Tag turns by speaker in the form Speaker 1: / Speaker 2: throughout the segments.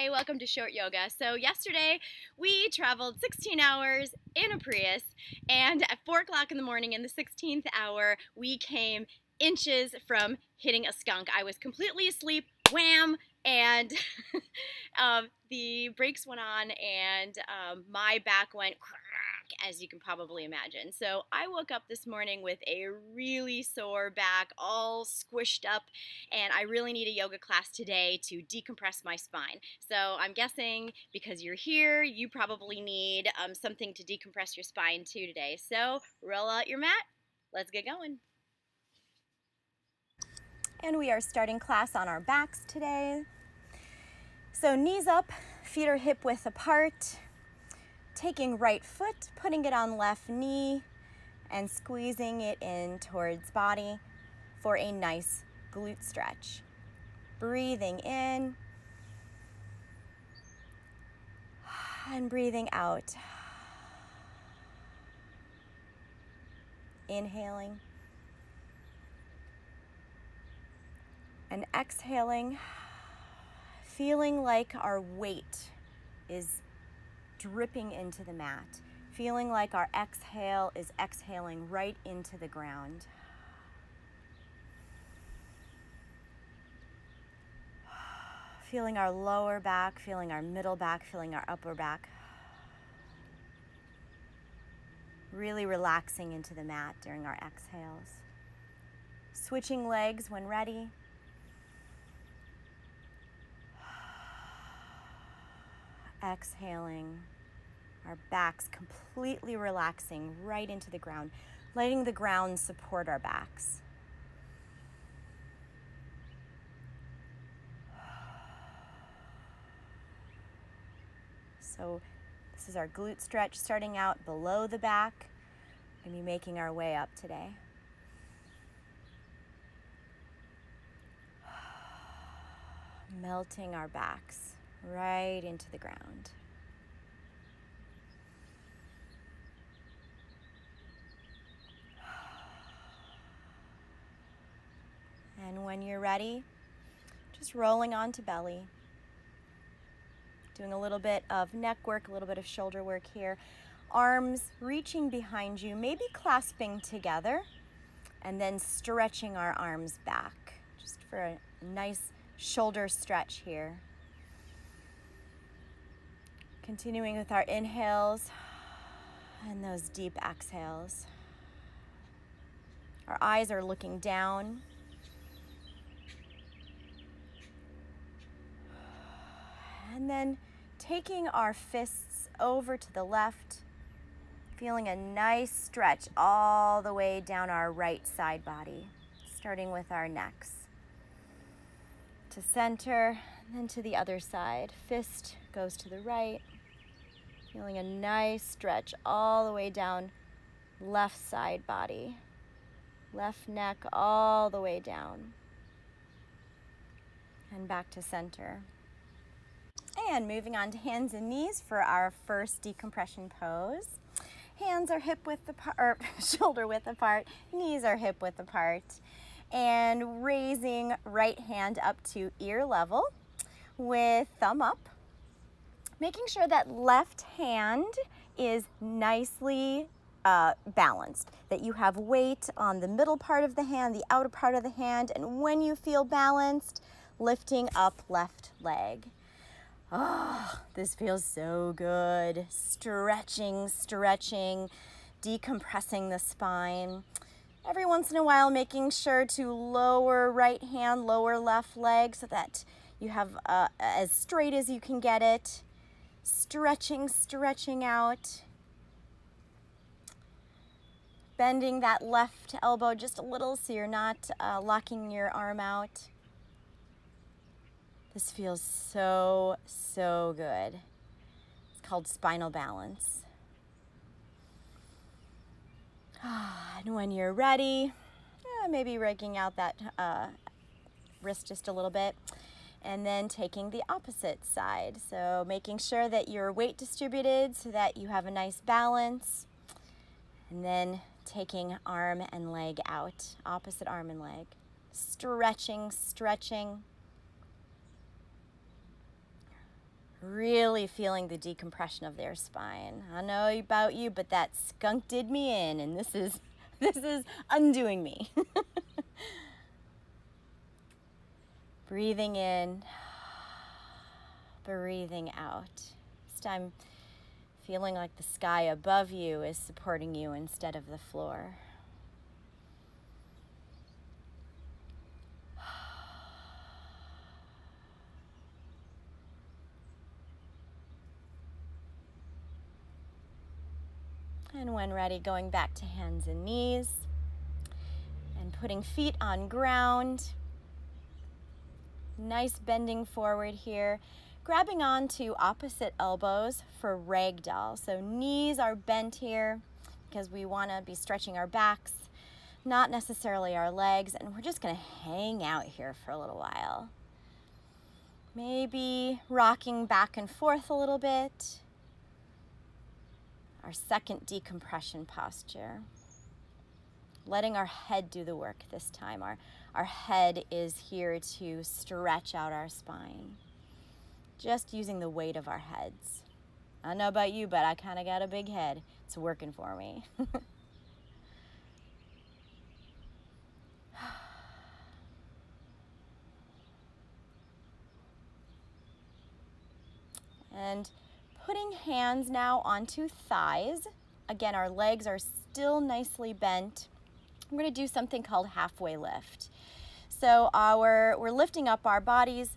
Speaker 1: Hey, welcome to Short Yoga. So yesterday we traveled 16 hours in a Prius, and at 4 o'clock in the morning in the 16th hour we came inches from hitting a skunk. I was completely asleep, wham, and the brakes went on and my back went crack, as you can probably imagine. So I woke up this morning with a really sore back, all squished up, and I really need a yoga class today to decompress my spine. So I'm guessing because you're here, you probably need something to decompress your spine too today. So roll out your mat, let's get going.
Speaker 2: And we are starting class on our backs today. So knees up, feet are hip width apart. Taking right foot, putting it on left knee, and squeezing it in towards body for a nice glute stretch. Breathing in and breathing out. Inhaling and exhaling, feeling like our weight is dripping into the mat, feeling like our exhale is exhaling right into the ground. Feeling our lower back, feeling our middle back, feeling our upper back. Really relaxing into the mat during our exhales. Switching legs when ready. Exhaling, our backs completely relaxing right into the ground, letting the ground support our backs. So this is our glute stretch starting out below the back and be making our way up today. Melting our backs right into the ground. And when you're ready, just rolling onto belly. Doing a little bit of neck work, a little bit of shoulder work here. Arms reaching behind you, maybe clasping together, and then stretching our arms back, just for a nice shoulder stretch here. Continuing with our inhales and those deep exhales. Our eyes are looking down. And then taking our fists over to the left, feeling a nice stretch all the way down our right side body, starting with our necks. To center, and then to the other side. Fist goes to the right, feeling a nice stretch all the way down left side body. Left neck all the way down. And back to center. And moving on to hands and knees for our first decompression pose. Hands are hip width apart, or shoulder width apart, knees are hip width apart. And raising right hand up to ear level with thumb up. Making sure that left hand is nicely balanced, that you have weight on the middle part of the hand, the outer part of the hand, and when you feel balanced, lifting up left leg. Oh, this feels so good. Stretching, decompressing the spine. Every once in a while, making sure to lower right hand, lower left leg so that you have as straight as you can get it. Stretching out. Bending that left elbow just a little so you're not locking your arm out. This feels so good. It's called spinal balance. And when you're ready, maybe raking out that wrist just a little bit. And then taking the opposite side. So making sure that your weight distributed so that you have a nice balance. And then taking arm and leg out, opposite arm and leg. Stretching. Really feeling the decompression of their spine. I know about you, but that skunk did me in, and this is undoing me. Breathing in, breathing out. This time, feeling like the sky above you is supporting you instead of the floor. And when ready, going back to hands and knees and putting feet on ground. Nice bending forward here. Grabbing onto opposite elbows for ragdoll. So knees are bent here because we want to be stretching our backs, not necessarily our legs, and we're just going to hang out here for a little while. Maybe rocking back and forth a little bit. Our second decompression posture. Letting our head do the work this time. Our head is here to stretch out our spine. Just using the weight of our heads. I don't know about you, but I kind of got a big head. It's working for me. And putting hands now onto thighs. Again, our legs are still nicely bent. I'm going to do something called halfway lift. So we're lifting up our bodies,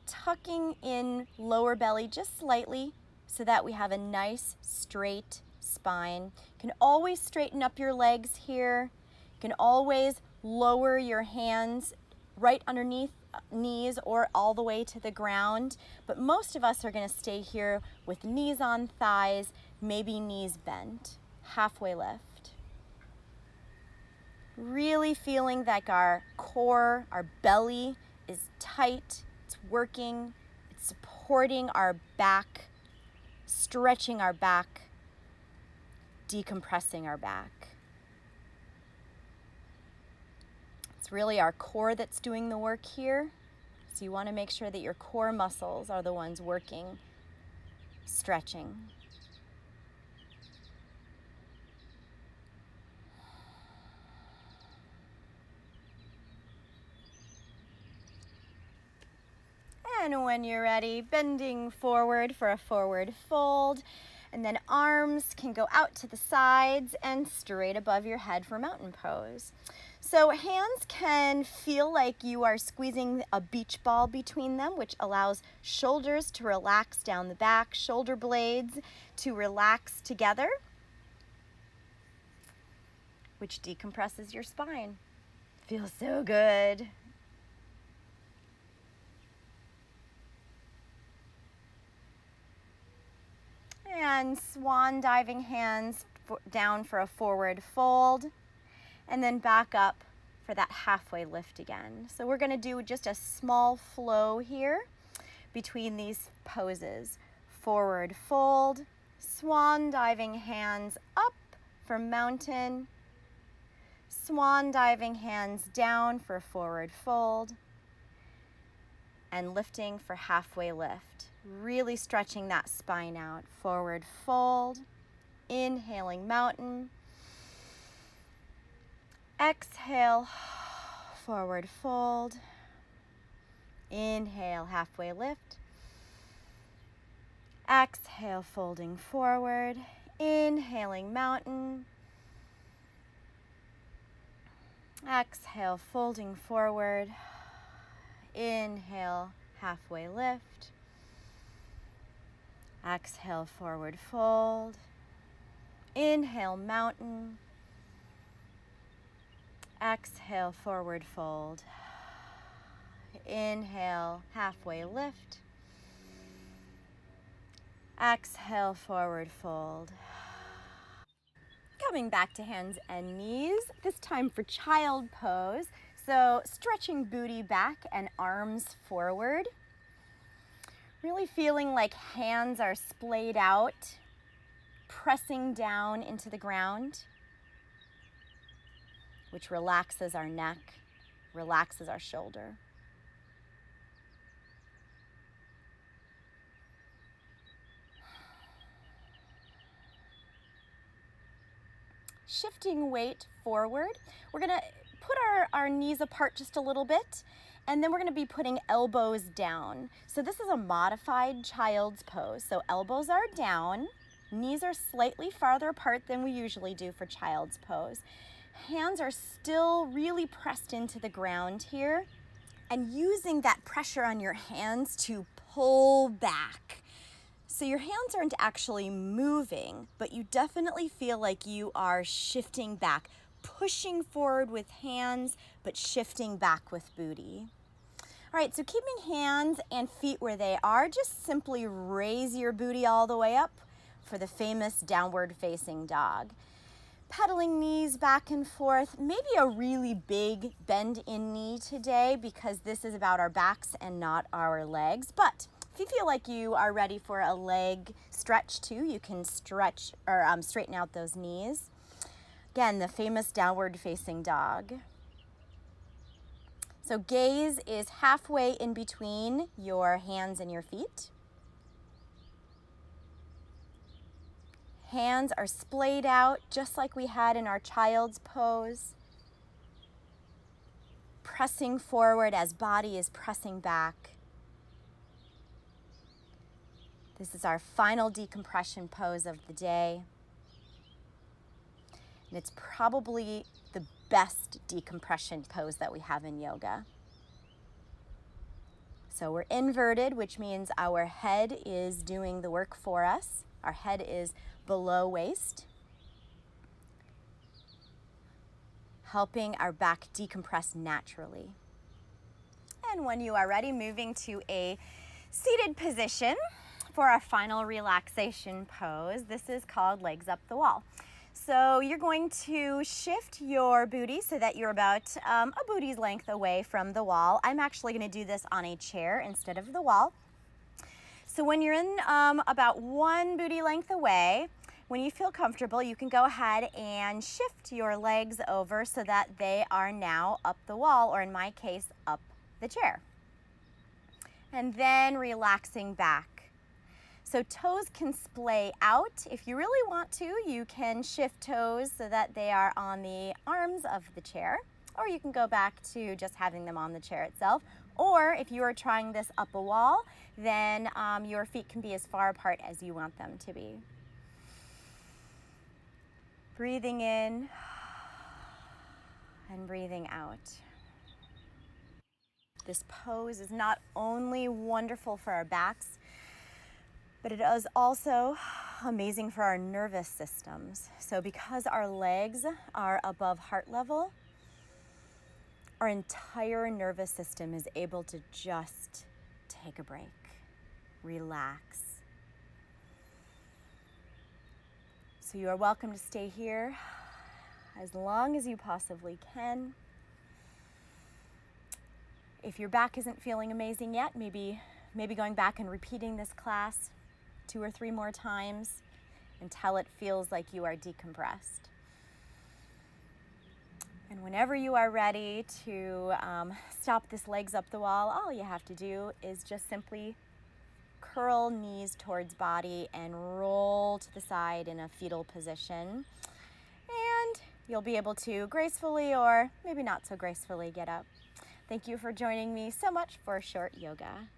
Speaker 2: tucking in lower belly just slightly so that we have a nice straight spine. You can always straighten up your legs here. You can always lower your hands right underneath knees or all the way to the ground. But most of us are going to stay here with knees on thighs, maybe knees bent. Halfway lift. Really feeling like our core, our belly is tight, it's working, it's supporting our back, stretching our back, decompressing our back. It's really our core that's doing the work here. So you want to make sure that your core muscles are the ones working, stretching. And when you're ready, bending forward for a forward fold. And then arms can go out to the sides and straight above your head for mountain pose. So hands can feel like you are squeezing a beach ball between them, which allows shoulders to relax down the back, shoulder blades to relax together, which decompresses your spine. Feels so good. And swan diving hands down for a forward fold, and then back up for that halfway lift again. So we're going to do just a small flow here between these poses. Forward fold, swan diving hands up for mountain, swan diving hands down for forward fold, and lifting for halfway lift. Really stretching that spine out. Forward fold, inhaling mountain, exhale, forward fold, inhale, halfway lift, exhale, folding forward, inhaling mountain, exhale, folding forward, inhale, halfway lift, exhale, forward fold, inhale, mountain, exhale, forward fold, inhale, halfway lift, exhale, forward fold. Coming back to hands and knees, this time for child pose. So stretching booty back and arms forward. Really feeling like hands are splayed out, pressing down into the ground, which relaxes our neck, relaxes our shoulder. shifting weight forward. We're gonna put our knees apart just a little bit, and then we're gonna be putting elbows down. So this is a modified child's pose. So elbows are down, knees are slightly farther apart than we usually do for child's pose. Hands are still really pressed into the ground here, and using that pressure on your hands to pull back. So your hands aren't actually moving, but you definitely feel like you are shifting back, pushing forward with hands, but shifting back with booty. All right, so keeping hands and feet where they are, just simply raise your booty all the way up for the famous downward facing dog. Pedaling knees back and forth, maybe a really big bend in knee today because this is about our backs and not our legs. But if you feel like you are ready for a leg stretch too, you can stretch or straighten out those knees. Again, the famous downward facing dog. So gaze is halfway in between your hands and your feet. Hands are splayed out just like we had in our child's pose. Pressing forward as body is pressing back. This is our final decompression pose of the day. And it's probably the best decompression pose that we have in yoga. So we're inverted, which means our head is doing the work for us. Our head is below waist, helping our back decompress naturally. And when you are ready, moving to a seated position for our final relaxation pose. This is called legs up the wall. So you're going to shift your booty so that you're about a booty's length away from the wall. I'm actually going to do this on a chair instead of the wall. So when you're in about one booty length away, when you feel comfortable, you can go ahead and shift your legs over so that they are now up the wall, or in my case, up the chair. And then relaxing back. So toes can splay out. If you really want to, you can shift toes so that they are on the arms of the chair, or you can go back to just having them on the chair itself. Or if you are trying this up a wall, then your feet can be as far apart as you want them to be. Breathing in and breathing out. This pose is not only wonderful for our backs, but it is also amazing for our nervous systems. So because our legs are above heart level, our entire nervous system is able to just take a break, relax. So you are welcome to stay here as long as you possibly can. If your back isn't feeling amazing yet, maybe going back and repeating this class 2 or 3 more times until it feels like you are decompressed. And whenever you are ready to stop this legs up the wall, all you have to do is just simply curl knees towards body and roll to the side in a fetal position. And you'll be able to gracefully or maybe not so gracefully get up. Thank you for joining me so much for short yoga.